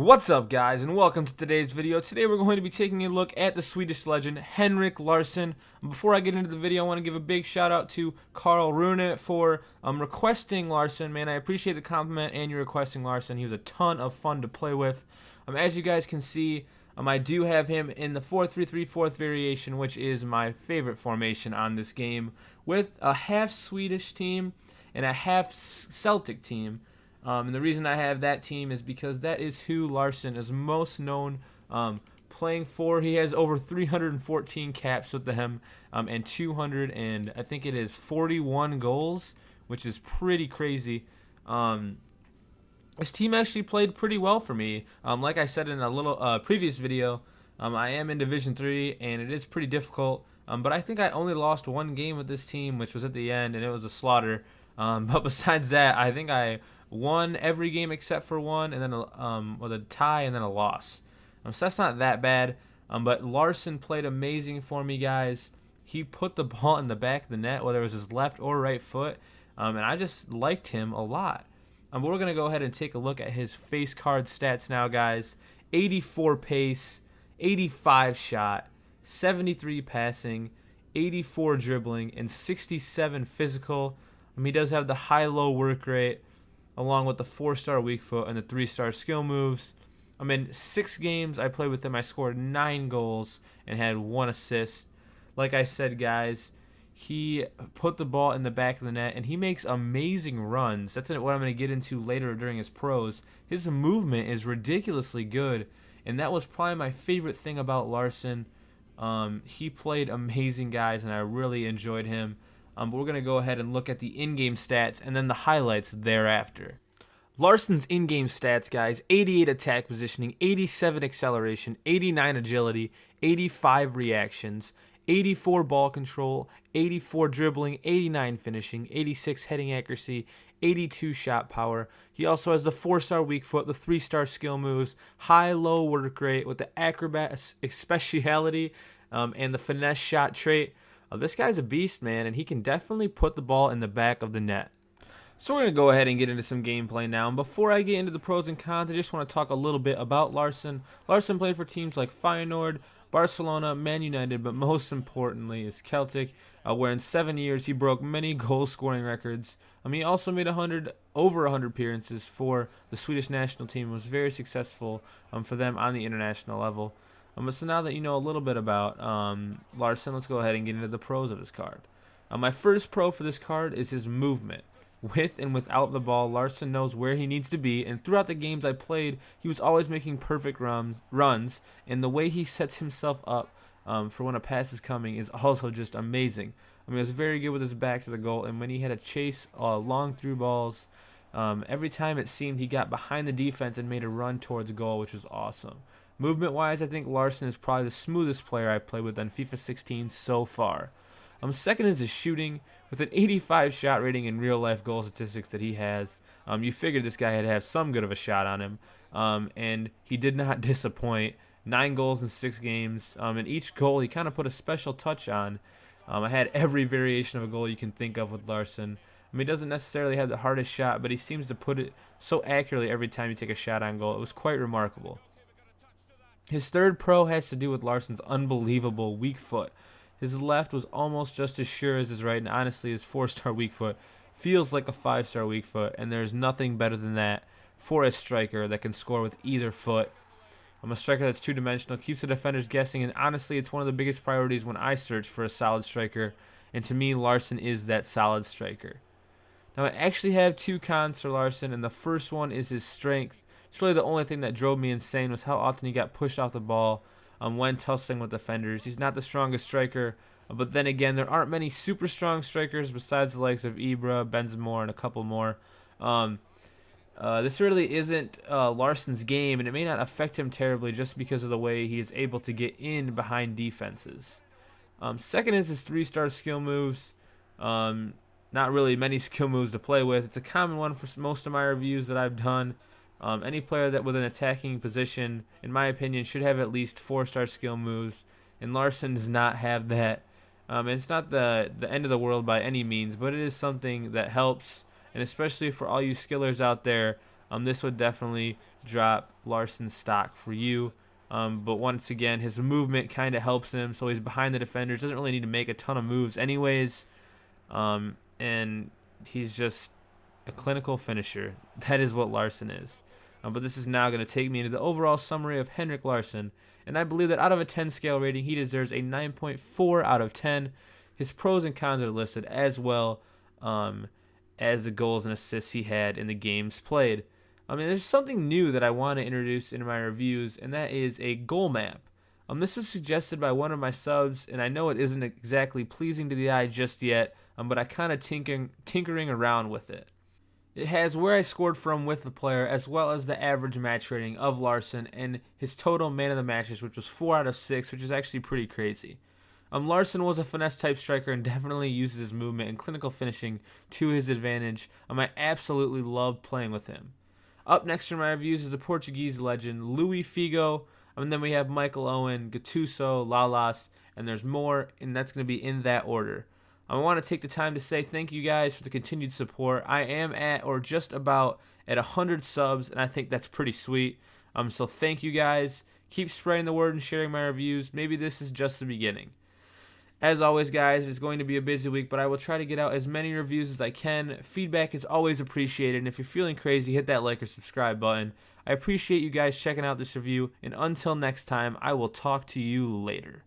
What's up, guys, and welcome to today's video. Today we're going to be taking a look at the Swedish legend Henrik Larsson. Before I get into the video, I want to give a big shout out to Carl Rune for requesting Larsson. Man, I appreciate the compliment and you requesting Larsson. He was a ton of fun to play with. As you guys can see, I do have him in the 4-3-3 fourth variation, which is my favorite formation on this game, with a half Swedish team and a half Celtic team. And the reason I have that team is because that is who Larsson is most known playing for. He has over 314 caps with them and 200 and I think it is 41 goals, which is pretty crazy. This team actually played pretty well for me. Like I said in a little previous video, I am in Division 3 and it is pretty difficult. But I think I only lost one game with this team, which was at the end, and it was a slaughter. But besides that, I think I won every game except for one, and then with a tie and then a loss. So that's not that bad. But Larsson played amazing for me, guys. He put the ball in the back of the net, whether it was his left or right foot, and I just liked him a lot. But we're gonna go ahead and take a look at his face card stats now, guys. 84 pace, 85 shot, 73 passing, 84 dribbling, and 67 physical. He does have the high-low work rate, along with the 4-star weak foot and the 3-star skill moves. In 6 games I played with him, I scored 9 goals and had 1 assist. Like I said, guys, he put the ball in the back of the net, and he makes amazing runs. That's what I'm going to get into later during his pros. His movement is ridiculously good, and that was probably my favorite thing about Larsson. He played amazing, guys, and I really enjoyed him. But we're going to go ahead and look at the in-game stats and then the highlights thereafter. Larsson's in-game stats, guys: 88 attack positioning, 87 acceleration, 89 agility, 85 reactions, 84 ball control, 84 dribbling, 89 finishing, 86 heading accuracy, 82 shot power. He also has the 4-star weak foot, the 3-star skill moves, high-low work rate with the acrobat speciality, and the finesse shot trait. This guy's a beast, man, and he can definitely put the ball in the back of the net. So we're going to go ahead and get into some gameplay now. And before I get into the pros and cons, I just want to talk a little bit about Larsson. Larsson played for teams like Feyenoord, Barcelona, Man United, but most importantly is Celtic, where in 7 years he broke many goal-scoring records. He also made over 100 appearances for the Swedish national team and was very successful for them on the international level. So now that you know a little bit about Larsson, let's go ahead and get into the pros of his card. My first pro for this card is his movement. With and without the ball, Larsson knows where he needs to be, and throughout the games I played, he was always making perfect runs, and the way he sets himself up for when a pass is coming is also just amazing. He was very good with his back to the goal, and when he had to chase long through balls, every time it seemed he got behind the defense and made a run towards goal, which was awesome. Movement-wise, I think Larsson is probably the smoothest player I've played with on FIFA 16 so far. Second is his shooting. With an 85 shot rating in real-life goal statistics that he has, you figured this guy had to have some good of a shot on him, and he did not disappoint. 9 goals in 6 games. In each goal, he kind of put a special touch on. I had every variation of a goal you can think of with Larsson. He doesn't necessarily have the hardest shot, but he seems to put it so accurately every time you take a shot on goal. It was quite remarkable. His third pro has to do with Larsson's unbelievable weak foot. His left was almost just as sure as his right, and honestly his 4-star weak foot feels like a 5-star weak foot, and there's nothing better than that for a striker that can score with either foot. I'm a striker that's two-dimensional, keeps the defenders guessing, and honestly it's one of the biggest priorities when I search for a solid striker, and to me Larsson is that solid striker. Now I actually have 2 cons for Larsson, and the first one is his strength. It's really the only thing that drove me insane was how often he got pushed off the ball when tussling with defenders. He's not the strongest striker, but then again, there aren't many super strong strikers besides the likes of Ibra, Benzema, and a couple more. This really isn't Larsson's game, and it may not affect him terribly just because of the way he is able to get in behind defenses. Second is his 3-star skill moves. Not really many skill moves to play with. It's a common one for most of my reviews that I've done. Any player that with an attacking position, in my opinion, should have at least 4-star skill moves, and Larsson does not have that. It's not the end of the world by any means, but it is something that helps, and especially for all you skillers out there, this would definitely drop Larsson's stock for you. But once again, his movement kind of helps him, so he's behind the defenders. Doesn't really need to make a ton of moves anyways. And he's just a clinical finisher. That is what Larsson is. But this is now going to take me into the overall summary of Henrik Larsson. And I believe that out of a 10 scale rating, he deserves a 9.4 out of 10. His pros and cons are listed as well as the goals and assists he had in the games played. There's something new that I want to introduce in my reviews, and that is a goal map. This was suggested by one of my subs, and I know it isn't exactly pleasing to the eye just yet, but I kind of tinkering around with it. It has where I scored from with the player, as well as the average match rating of Larsson and his total man of the matches, which was 4 out of 6, which is actually pretty crazy. Larsson was a finesse type striker and definitely uses his movement and clinical finishing to his advantage. I absolutely love playing with him. Up next in my reviews is the Portuguese legend Luis Figo, and then we have Michael Owen, Gattuso, Lalas, and there's more, and that's going to be in that order. I want to take the time to say thank you guys for the continued support. I am at or just about at 100 subs, and I think that's pretty sweet. So thank you guys. Keep spreading the word and sharing my reviews. Maybe this is just the beginning. As always, guys, it's going to be a busy week, but I will try to get out as many reviews as I can. Feedback is always appreciated, and if you're feeling crazy, hit that like or subscribe button. I appreciate you guys checking out this review, and until next time, I will talk to you later.